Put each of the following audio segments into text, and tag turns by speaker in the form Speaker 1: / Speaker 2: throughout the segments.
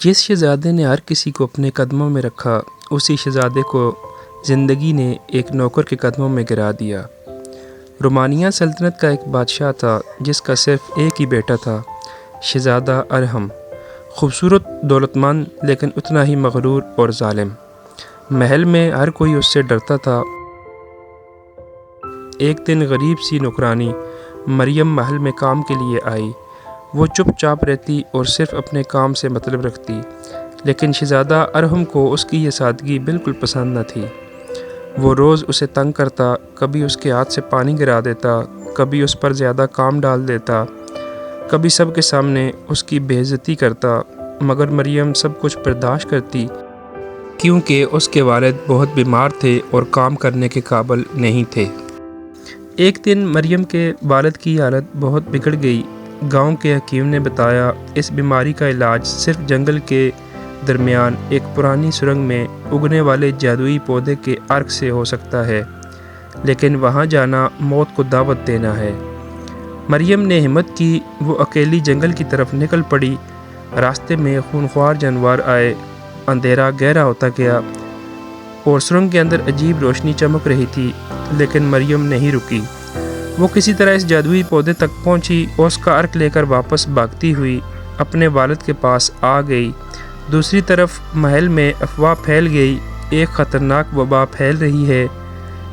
Speaker 1: جس شہزادے نے ہر کسی کو اپنے قدموں میں رکھا، اسی شہزادے کو زندگی نے ایک نوکر کے قدموں میں گرا دیا۔ رومانیہ سلطنت کا ایک بادشاہ تھا جس کا صرف ایک ہی بیٹا تھا، شہزادہ ارحم، خوبصورت، دولت مند، لیکن اتنا ہی مغرور اور ظالم۔ محل میں ہر کوئی اس سے ڈرتا تھا۔ ایک دن غریب سی نوکرانی مریم محل میں کام کے لیے آئی۔ وہ چپ چاپ رہتی اور صرف اپنے کام سے مطلب رکھتی، لیکن شہزادہ ارحم کو اس کی یہ سادگی بالکل پسند نہ تھی۔ وہ روز اسے تنگ کرتا، کبھی اس کے ہاتھ سے پانی گرا دیتا، کبھی اس پر زیادہ کام ڈال دیتا، کبھی سب کے سامنے اس کی بے عزتی کرتا، مگر مریم سب کچھ برداشت کرتی کیونکہ اس کے والد بہت بیمار تھے اور کام کرنے کے قابل نہیں تھے۔ ایک دن مریم کے والد کی حالت بہت بگڑ گئی۔ گاؤں کے حکیم نے بتایا اس بیماری کا علاج صرف جنگل کے درمیان ایک پرانی سرنگ میں اگنے والے جادوئی پودے کے عرق سے ہو سکتا ہے، لیکن وہاں جانا موت کو دعوت دینا ہے۔ مریم نے ہمت کی، وہ اکیلی جنگل کی طرف نکل پڑی۔ راستے میں خونخوار جانور آئے، اندھیرا گہرا ہوتا گیا اور سرنگ کے اندر عجیب روشنی چمک رہی تھی، لیکن مریم نہیں رکی۔ وہ کسی طرح اس جادوئی پودے تک پہنچی اور اس کا عرق لے کر واپس بھاگتی ہوئی اپنے والد کے پاس آ گئی۔ دوسری طرف محل میں افواہ پھیل گئی، ایک خطرناک وبا پھیل رہی ہے۔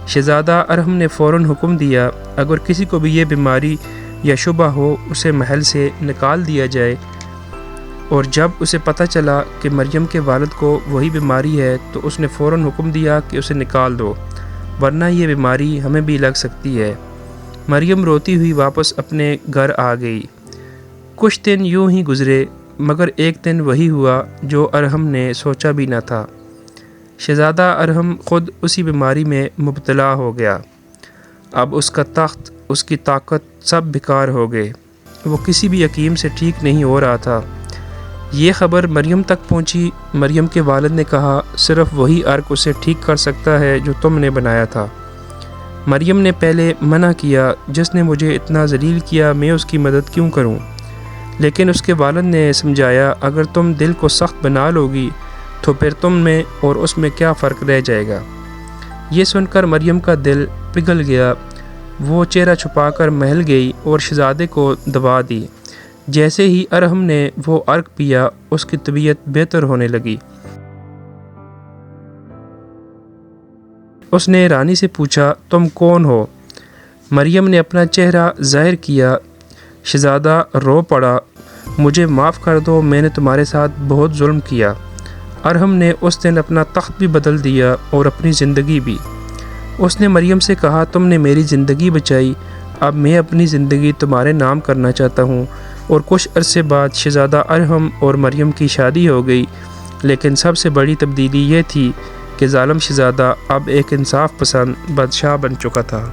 Speaker 1: شہزادہ ارحم نے فوراً حکم دیا، اگر کسی کو بھی یہ بیماری یا شبہ ہو اسے محل سے نکال دیا جائے، اور جب اسے پتہ چلا کہ مریم کے والد کو وہی بیماری ہے تو اس نے فوراً حکم دیا کہ اسے نکال دو، ورنہ یہ بیماری ہمیں بھی لگ سکتی ہے۔ مریم روتی ہوئی واپس اپنے گھر آ گئی۔ کچھ دن یوں ہی گزرے، مگر ایک دن وہی ہوا جو ارحم نے سوچا بھی نہ تھا۔ شہزادہ ارحم خود اسی بیماری میں مبتلا ہو گیا۔ اب اس کا تخت، اس کی طاقت سب بیکار ہو گئے۔ وہ کسی بھی حکیم سے ٹھیک نہیں ہو رہا تھا۔ یہ خبر مریم تک پہنچی۔ مریم کے والد نے کہا، صرف وہی عرق اسے ٹھیک کر سکتا ہے جو تم نے بنایا تھا۔ مریم نے پہلے منع کیا، جس نے مجھے اتنا ذلیل کیا میں اس کی مدد کیوں کروں؟ لیکن اس کے والد نے سمجھایا، اگر تم دل کو سخت بنا لوگی تو پھر تم میں اور اس میں کیا فرق رہ جائے گا؟ یہ سن کر مریم کا دل پگھل گیا۔ وہ چہرہ چھپا کر محل گئی اور شہزادے کو دوا دی۔ جیسے ہی ارحم نے وہ عرق پیا، اس کی طبیعت بہتر ہونے لگی۔ اس نے رانی سے پوچھا، تم کون ہو؟ مریم نے اپنا چہرہ ظاہر کیا۔ شہزادہ رو پڑا، مجھے معاف کر دو، میں نے تمہارے ساتھ بہت ظلم کیا۔ ارحم نے اس دن اپنا تخت بھی بدل دیا اور اپنی زندگی بھی۔ اس نے مریم سے کہا، تم نے میری زندگی بچائی، اب میں اپنی زندگی تمہارے نام کرنا چاہتا ہوں۔ اور کچھ عرصے بعد شہزادہ ارحم اور مریم کی شادی ہو گئی، لیکن سب سے بڑی تبدیلی یہ تھی کہ ظالم شہزادہ اب ایک انصاف پسند بادشاہ بن چکا تھا۔